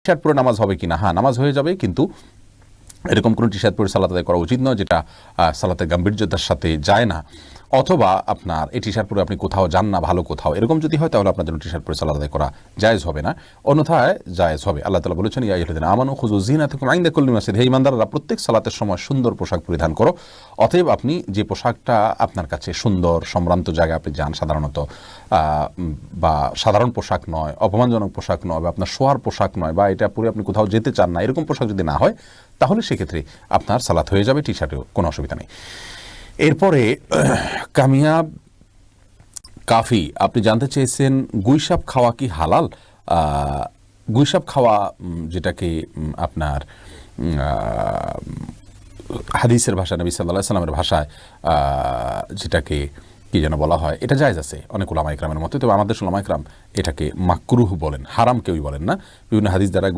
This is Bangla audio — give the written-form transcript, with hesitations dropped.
শার্ট পরে নামাজ হবে কিনা? হ্যাঁ, নামাজ হয়ে যাবে, কিন্তু এরকম কোনো টি শার্ট পরে সালাত আদায় করা উচিত নয় যেটা সালাতের গাম্ভীর্যতার সাথে যায় না, অথবা আপনার এই টি শার্ট পরে আপনি কোথাও যান না ভালো কোথাও, এরকম যদি হয় তাহলে আপনার জন্য টি শার্ট পরে সালাত আদায় করা জায়েজ হবে না, অন্যথায় জায়েজ হবে। আল্লাহ তাআলা বলেছেন, ইয়া আইয়ুহাল্লাযীনা আমানু খুযু যিনাতাকুম ইনদা কুল্লি মাসজিদ, হে ঈমানদাররা প্রত্যেক সালাতের সময় সুন্দর পোশাক পরিধান করো। অতএব আপনি যে পোশাকটা আপনার কাছে সুন্দর, সম্ভ্রান্ত জায়গায় আপনি যান সাধারণত, বা সাধারণ পোশাক নয়, অপমানজনক পোশাক নয়, বা আপনার শোয়ার পোশাক নয়, বা এটা পরে আপনি কোথাও যেতে চান না, এরকম পোশাক যদি না হয় তাহলে সেক্ষেত্রে আপনার সালাত হয়ে যাবে, টি শার্টেও কোনো অসুবিধা নেই। এরপরে কামিয়াব কাফি আপনি জানতে চেয়েছেন গুইসাপ খাওয়া কি হালাল? গুইসাপ খাওয়া, যেটাকে আপনার হাদিসের ভাষা, নবী সাল্লাল্লাহু আলাইহি সাল্লামের ভাষায় যেটাকে কি যেন বলা হয়, এটা জায়েজ আছে অনেক উলামা ইকরামের মতে, তবে আমাদের উলামা ইকরাম এটাকে মাকরুহ বলেন, হারাম কেউই বলেন না। বিভিন্ন হাদিস দ্বারা